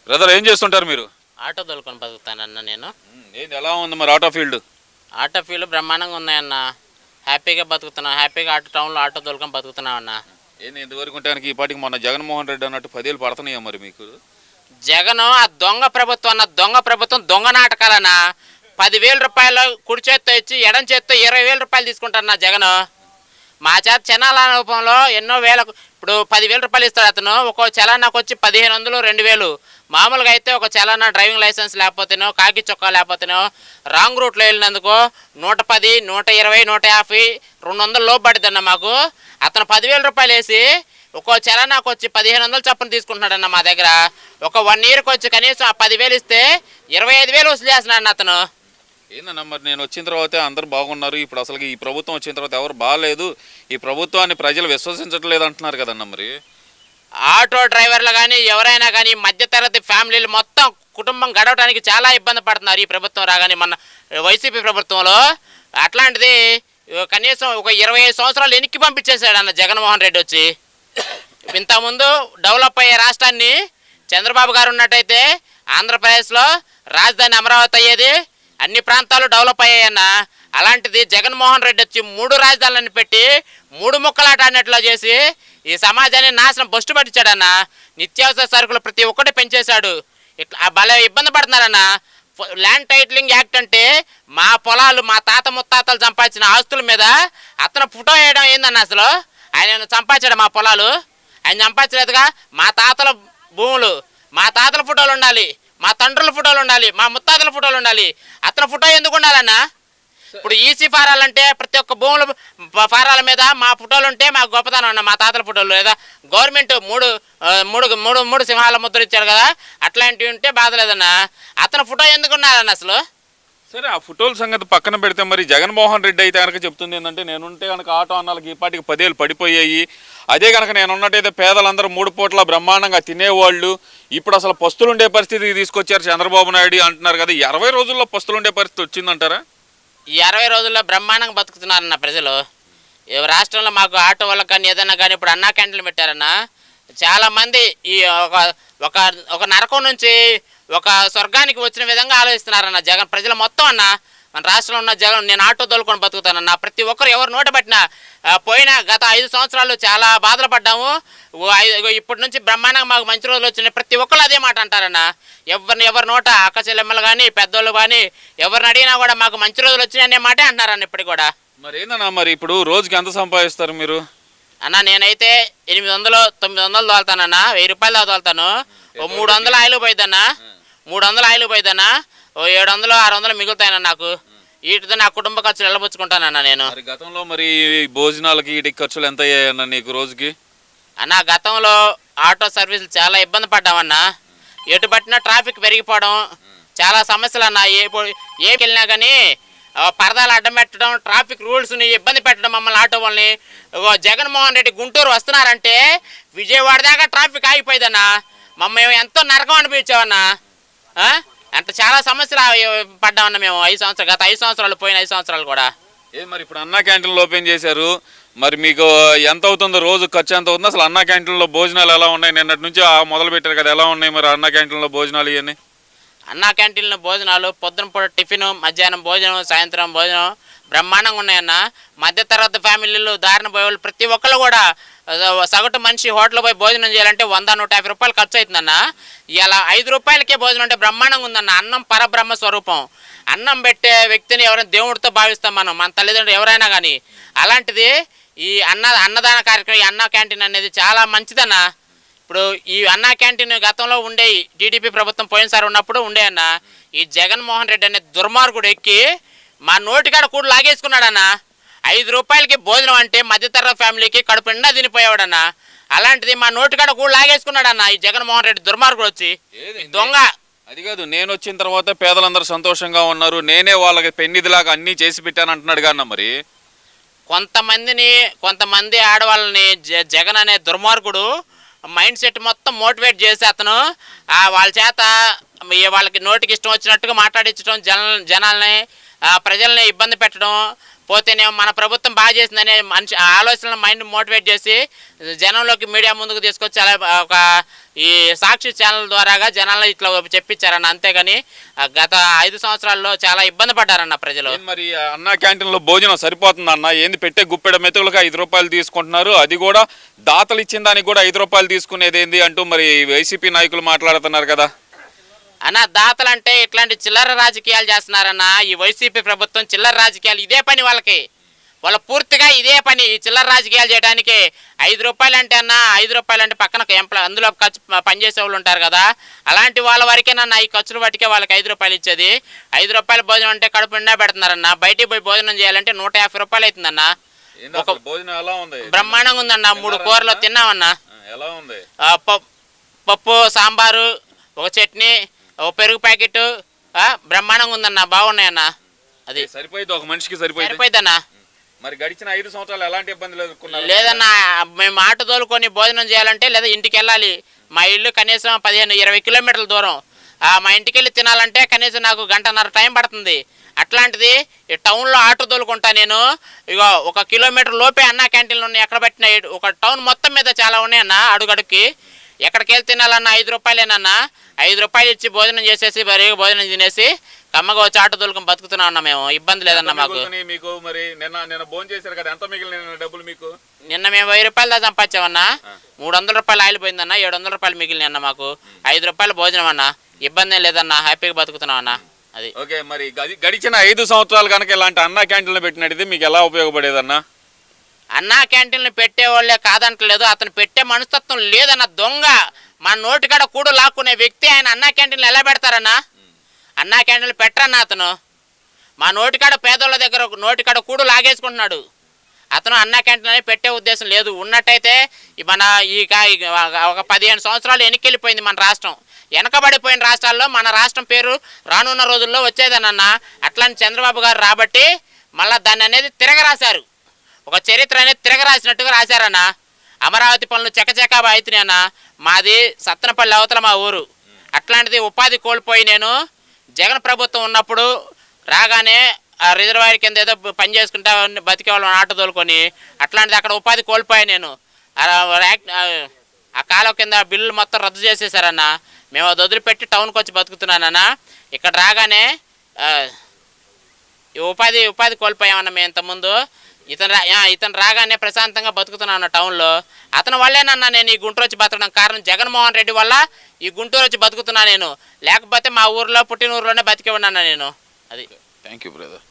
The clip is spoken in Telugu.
బ్రదర్ ఏం చేస్తుంటారు మీరు? ఆటో తోలుకొని బతుకుతానన్న నేను. ఏంది ఎలా ఉంది మరి ఆటో ఫీల్డ్? ఆటో ఫీల్డ్ బ్రహ్మాండంగా ఉన్నాయన్న. హ్యాపీగా బతుకుతున్నాం, హ్యాపీగా టౌన్లో ఆటో తోలుకొని బతుకుతున్నాం అన్న. ఏంది ఇంతవరకు ఉంటానికి ఈ పాటికి మొన్న జగన్మోహన్ రెడ్డి అన్నట్టు 10 ఏళ్ళు పడుతున్నాయా మరి మీకు? జగన్ ఆ దొంగ ప్రభుత్వం అన్న, దొంగ ప్రభుత్వం, దొంగ నాటకాలన్న. 10,000 రూపాయలు కుడి చేత్తో ఇచ్చి ఎడం చేత్తో 20,000 రూపాయలు తీసుకుంటారన్న జగన్. మా చేత చనాల రూపంలో ఎన్నో వేలకు, ఇప్పుడు 10,000 రూపాయలు ఇస్తాడు అతను. ఒక చలానాకు వచ్చి 1,500, 2,000. మామూలుగా అయితే ఒక చలానా డ్రైవింగ్ లైసెన్స్ లేకపోతేనో, కాకి చొక్కా లేకపోతేనో, రాంగ్ రూట్లో వెళ్ళినందుకు 110, 120, 150, 200 లోపు పడుతుందన్న మాకు. అతను 10,000 రూపాయలు వేసి ఒక్కో చలానాకు వచ్చి 1,500 చొప్పున తీసుకుంటున్నాడన్న మా దగ్గర. ఒక 1 ఇయర్కి వచ్చి కనీసం ఆ 10,000 ఇస్తే 25,000 వసూలు చేస్తున్నాడు అతను. ఏందన్నా మరి నేను వచ్చిన తర్వాత అందరు బాగున్నారు, ఇప్పుడు అసలు ఈ ప్రభుత్వం వచ్చిన తర్వాత ఎవరు బాగాలేదు, ఈ ప్రభుత్వాన్ని ప్రజలు విశ్వసించట్లేదు అంటున్నారు కదన్నా మరి? ఆటో డ్రైవర్లు కానీ ఎవరైనా కానీ మధ్యతరగతి ఫ్యామిలీలు మొత్తం కుటుంబం గడవడానికి చాలా ఇబ్బంది పడుతున్నారు ఈ ప్రభుత్వం రాగానే. మన వైసీపీ ప్రభుత్వంలో అట్లాంటిది కనీసం ఒక 25 సంవత్సరాలు వెనక్కి పంపించేశాడు అన్న జగన్మోహన్ రెడ్డి వచ్చి. ఇంతకుముందు డెవలప్ అయ్యే రాష్ట్రాన్ని చంద్రబాబు గారు ఉన్నట్టయితే ఆంధ్రప్రదేశ్లో రాజధాని అమరావతి అయ్యేది, అన్ని ప్రాంతాలు డెవలప్ అయ్యాయన్న. అలాంటిది జగన్మోహన్ రెడ్డి వచ్చి 3 రాజధానులను పెట్టి 3 ముక్కలాట అన్నట్లు చేసి ఈ సమాజాన్ని నాశనం బొస్టు పట్టించాడన్న. నిత్యావసర సరుకులు ప్రతి ఒక్కటి పెంచేశాడు. ఇట్లా భలే ఇబ్బంది పడుతున్నారన్న. ల్యాండ్ టైటిలింగ్ యాక్ట్ అంటే మా పొలాలు, మా తాత ముత్తాతలు సంపాదించిన ఆస్తుల మీద అతను ఫోటో వేయడం ఏందన్న? అసలు ఆయన సంపాదించాడు మా పొలాలు? ఆయన సంపాదించలేదుగా. మా తాతల భూములు, మా తాతల ఫోటోలు ఉండాలి, మా తండ్రుల ఫోటోలు ఉండాలి, మా ముత్తాతల ఫోటోలు ఉండాలి. అతని ఫోటో ఎందుకు ఉండాలన్నా? ఇప్పుడు ఈసీ ఫారాలు అంటే ప్రతి ఒక్క భూముల ఫారాల మీద మా ఫోటోలు ఉంటే మాకు గొప్పతనం అన్న. మా తాతల ఫోటోలు లేదా గవర్నమెంట్ మూడు సింహాల ముద్ర ఇచ్చారు కదా, అట్లాంటివి ఉంటే బాధ లేదన్న. అతని ఫోటో ఎందుకు ఉండాలన్న అసలు? సరే ఆ ఫోటోల సంగతి పక్కన పెడితే మరి జగన్మోహన్ రెడ్డి అయితే కనుక చెప్తుంది ఏంటంటే, నేనుంటే కనుక ఆటో అన్నాళ్ళకి ఈ పాటికి 10 ఏళ్ళు పడిపోయాయి, అదే కనుక నేనున్నట్టయితే పేదలందరూ 3 పూట్ల బ్రహ్మాండంగా తినేవాళ్ళు, ఇప్పుడు అసలు పస్తులు ఉండే పరిస్థితికి తీసుకొచ్చారు చంద్రబాబు నాయుడు అంటున్నారు కదా. 20 రోజుల్లో పస్తులు ఉండే పరిస్థితి వచ్చిందంటారా? ఈ 20 రోజుల్లో బ్రహ్మాండంగా బతుకుతున్నారన్న ప్రజలు. రాష్ట్రంలో మాకు ఆటో వాళ్ళకి కానీ ఏదైనా కానీ ఇప్పుడు అన్నా క్యాంటీన్లు పెట్టారన్న. చాలామంది ఈ ఒక నరకం నుంచి ఒక స్వర్గానికి వచ్చిన విధంగా ఆలోచిస్తున్నారన్న జగన్ ప్రజలు మొత్తం అన్న. మన రాష్ట్రంలో ఉన్న జగన్, నేను ఆటో తోలుకొని బతుకుతానన్న. ప్రతి ఒక్కరు ఎవరు నోట పట్టినా పోయిన గత 5 సంవత్సరాలు చాలా బాధలు పడ్డాము, ఇప్పటి నుంచి బ్రహ్మాండంగా మాకు మంచి రోజులు వచ్చినాయి. ప్రతి ఒక్కరు అదే మాట అంటారన్న. ఎవరి నోట అక్క చెల్లెమ్మలు కానీ పెద్దోళ్ళు కానీ ఎవరిని అడిగినా కూడా మాకు మంచి రోజులు వచ్చినాయి అనే మాటే అంటున్నారన్న ఇప్పటికి కూడా. మరి ఏందన్నా మరి ఇప్పుడు రోజుకి ఎంత సంపాదిస్తారు మీరు? అన్న నేనైతే 800, 900 తోలుతానన్న. 1000 రూపాయలు తోలుతాను. ఓ 300 ఆయిల్ పోయిద్దన్న. 300 ఆయిల్ పోయిద్దన్న. ఓ 700, 600 మిగులుతాయన్న నాకు. వీటితో నా కుటుంబ ఖర్చులు వెళ్ళబుచ్చుకుంటానన్న నేను. గతంలో మరి భోజనాలకి వీటికి ఖర్చులు ఎంత అయ్యాయన్న నీకు రోజుకి? అన్న గతంలో ఆటో సర్వీసులు చాలా ఇబ్బంది పడ్డామన్నా. ఎటు పట్టినా ట్రాఫిక్ పెరిగిపోవడం, చాలా సమస్యలు అన్న. ఏకి వెళ్ళినా కానీ పరదాలు అడ్డం పెట్టడం, ట్రాఫిక్ రూల్స్ని ఇబ్బంది పెట్టడం మమ్మల్ని ఆటో వాళ్ళని. జగన్మోహన్ రెడ్డి గుంటూరు వస్తున్నారంటే విజయవాడ దాకా ట్రాఫిక్ ఆగిపోయిందన్న. మమ్మల్ని ఎంతో నరకం అనిపించామన్నా. అంటే చాలా సమస్యలు పడ్డామన్నా మేము గత 5 సంవత్సరాలు, పోయిన 5 సంవత్సరాలు కూడా. మరి ఇప్పుడు అన్నా క్యాంటీన్లు ఓపెన్ చేశారు, మరి మీకు ఎంత అవుతుందో రోజు ఖర్చు ఎంత అవుతుందో? అసలు అన్నా క్యాంటీన్లో భోజనాలు ఎలా ఉన్నాయి? నిన్నటి నుంచి మొదలు పెట్టారు కదా, ఎలా ఉన్నాయి మరి అన్నా క్యాంటీన్లో భోజనాలు ఇవన్నీ? అన్నా క్యాంటీన్లో భోజనాలు పొద్దున పూట టిఫిన్, మధ్యాహ్నం భోజనం, సాయంత్రం భోజనం బ్రహ్మాండంగా ఉన్నాయన్న. మధ్యతరగతి ఫ్యామిలీలు, దారిన పోయేవాళ్ళు ప్రతి ఒక్కరు కూడా సగటు మనిషి హోటల్ పోయి భోజనం చేయాలంటే 100, 150 రూపాయలు ఖర్చు అవుతుందన్న. ఇలా 5 రూపాయలకే భోజనం అంటే బ్రహ్మాండంగా ఉందన్న. అన్నం పరబ్రహ్మ స్వరూపం. అన్నం పెట్టే వ్యక్తిని ఎవరైనా దేవుడితో భావిస్తాం మనం, మన తల్లిదండ్రులు ఎవరైనా కానీ. అలాంటిది ఈ అన్నదాన కార్యక్రమం, ఈ అన్నా క్యాంటీన్ అనేది చాలా మంచిదన్న. ఇప్పుడు ఈ అన్నా క్యాంటీన్ గతంలో ఉండే టీడీపీ ప్రభుత్వం పోయినసారి ఉన్నప్పుడు ఉండే అన్న. ఈ జగన్మోహన్ రెడ్డి అనే దుర్మార్గుడు ఎక్కి మా నోటికాడ కూడా లాగేసుకున్నాడన్న. 5 రూపాయలకి భోజనం అంటే మధ్యతరగతి ఫ్యామిలీకి కడుపు నిండా తినిపోయేవాడన్న. అలాంటిది మా నోటికాడ కూడా లాగేసుకున్నాడన్న ఈ జగన్మోహన్ రెడ్డి దుర్మార్గుడు వచ్చి. దొంగ. అది కాదు, నేను వచ్చిన తర్వాత పేదలందరూ సంతోషంగా ఉన్నారు, నేనే వాళ్ళకి పెన్నిదిలాగా అన్నీ చేసి పెట్టాను అంటున్నాడు కన్నా. మరి కొంతమంది ఆడవాళ్ళని జగన్ అనే దుర్మార్గుడు మైండ్ సెట్ మొత్తం మోటివేట్ చేసి అతను వాళ్ళ చేత వాళ్ళకి నోటికి ఇష్టం వచ్చినట్టుగా మాట్లాడించడం, జనాల్ని ప్రజల్ని ఇబ్బంది పెట్టడం, పోతేనేమో మన ప్రభుత్వం బాగా చేసిందనే మనిషి ఆలోచనలు మైండ్ మోటివేట్ చేసి జనంలోకి మీడియా ముందుకు తీసుకొచ్చి అలా ఒక ఈ సాక్షి ఛానల్ ద్వారాగా జనాలను ఇట్లా చెప్పించారన్న. అంతేగాని గత 5 సంవత్సరాల్లో చాలా ఇబ్బంది పడ్డారన్న ప్రజలు. మరి అన్న క్యాంటీన్లో భోజనం సరిపోతుంది అన్న? ఏంది పెట్టే గుప్పెడ మెతుకులకు 5 రూపాయలు తీసుకుంటున్నారు, అది కూడా దాతలు ఇచ్చిన దానికి కూడా 5 రూపాయలు తీసుకునేది ఏంది అంటూ మరి వైసీపీ నాయకులు మాట్లాడుతున్నారు కదా అన్న. దాతలు అంటే ఇట్లాంటి చిల్లర రాజకీయాలు చేస్తున్నారన్న. ఈ వైసీపీ ప్రభుత్వం చిల్లర రాజకీయాలు ఇదే పని వాళ్ళకి, వాళ్ళ పూర్తిగా ఇదే పని, ఈ చిల్లర రాజకీయాలు చేయడానికి. 5 రూపాయలు అంటే అన్న, 5 రూపాయలు అంటే పక్కన అందులో ఖర్చు పనిచేసే వాళ్ళు ఉంటారు కదా, అలాంటి వాళ్ళ వరకేనన్న ఈ ఖర్చులు బట్టికే వాళ్ళకి 5 రూపాయలు ఇచ్చేది. 5 రూపాయల భోజనం అంటే కడుపు నిండా పెడుతున్నారన్న. బయటికి పోయి భోజనం చేయాలంటే 150 రూపాయలు అవుతుందన్న. భోజనం ఎలా ఉంది? బ్రహ్మాండంగా ఉందన్న. 3 కూరలు తిన్నామన్నా. ఎలా ఉంది? పప్పు, సాంబారు, ఒక చట్నీ, ఒక పెరుగు ప్యాకెట్, బ్రహ్మాండంగా ఉందన్న. బాగున్నాయన్న. అది సరిపోయింది, ఒక మనిషికి సరిపోయిందన్న. మరి గడిచిన 5 సంవత్సరాలు ఎలాంటి ఇబ్బందులు ఎదుర్కొన్నారు? లేదన్న, మేము ఆటో తోలుకొని భోజనం చేయాలంటే లేదా ఇంటికి వెళ్ళాలి. మా ఇల్లు కనీసం 15-20 కిలోమీటర్ల దూరం. మా ఇంటికి వెళ్ళి తినాలంటే కనీసం నాకు 1.5 టైం పడుతుంది. అట్లాంటిది ఈ టౌన్లో ఆటో తోలుకుంటా నేను. ఇక 1 కిలోమీటర్ లోపే అన్న క్యాంటీన్లు ఉన్నాయి. ఎక్కడ పెట్టిన ఒక టౌన్ మొత్తం మీద చాలా ఉన్నాయన్న. అడుగడుక్కి ఎక్కడికి వెళ్ళి తినాలన్నా 5 రూపాయలేనన్నా. 5 రూపాయలు ఇచ్చి భోజనం చేసేసి బరిగా భోజనం తినేసి కమ్మగా వచ్చి ఆటో తోలుకొని బతుకుతున్నా ఉన్నా మేము. ఇబ్బంది లేదన్న మాకు. మీకు మరి నిన్న భోజనం చేశారు కదా, ఎంత మిగిలిన డబ్బులు మీకు? నిన్న మేము 1000 రూపాయలు దాకా సంపాదించామన్నా. 300 రూపాయలు ఆయిల్ పోయిందన్న, 700 రూపాయలు మిగిలిన అన్న మాకు. 5 రూపాయలు భోజనం అన్న. ఇబ్బంది ఏం లేదన్న, హ్యాపీగా బతుకుతున్నాం అన్న. అది ఓకే. మరి గడిచిన 5 సంవత్సరాలు కనుక ఇలాంటి అన్న క్యాంటీన్లు పెట్టినట్టు మీకు ఎలా ఉపయోగపడేదన్నా? అన్నా క్యాంటీన్లు పెట్టేవాళ్ళే కాదంటలేదు, అతను పెట్టే మనస్తత్వం లేదన్న. దొంగ, మన నోటికాడ కూడు లాక్కునే వ్యక్తి ఆయన అన్నా క్యాంటీన్లు ఎలా పెడతారన్నా? అన్నా క్యాంటీన్లు పెట్టరన్న. అతను మా నోటికాడ పేదోళ్ళ దగ్గర నోటికాడ కూడు లాగేసుకుంటున్నాడు. అతను అన్నా క్యాంటీన్ అనేది పెట్టే ఉద్దేశం లేదు. ఉన్నట్టయితే మన ఒక 15 సంవత్సరాలు వెనక్కి మన రాష్ట్రం. వెనకబడిపోయిన రాష్ట్రాల్లో మన రాష్ట్రం పేరు రానున్న రోజుల్లో వచ్చేదనన్న. అట్లాంటి చంద్రబాబు గారు రాబట్టి మళ్ళీ దాన్ని అనేది తిరగరాశారు. ఒక చరిత్ర అనేది తిరగరాసినట్టుగా రాశారన్న. అమరావతి పనులు చకచకా అవుతున్నాయన్న. మాది సత్తనపల్లి అవతల మా ఊరు. అట్లాంటిది ఉపాధి కోల్పోయి నేను జగన్ ప్రభుత్వం ఉన్నప్పుడు రాగానే ఆ రిజర్వాయర్ కింద ఏదో పని చేసుకుంటా బతికే వాళ్ళని ఆటో తోలుకొని, అట్లాంటిది అక్కడ ఉపాధి కోల్పోయా నేను. ఆ కాలం కింద బిల్లులు మొత్తం రద్దు చేసేసారన్న. మేము అది వదిలిపెట్టి టౌన్కి వచ్చి బతుకుతున్నానన్న. ఇక్కడ రాగానే ఉపాధి కోల్పోయామన్న మేము ఇంతకుముందు. ఇతను రాగానే ప్రశాంతంగా బతుకుతున్నాను టౌన్లో. అతని వల్లేనన్నా నేను ఈ గుంటూరు వచ్చి బతకడం కారణం జగన్మోహన్ రెడ్డి వల్ల ఈ గుంటూరు వచ్చి బతుకుతున్నా నేను. లేకపోతే మా ఊర్లో పుట్టిన ఊర్లోనే బతికే ఉన్నాను నేను. అది. Thank you brother.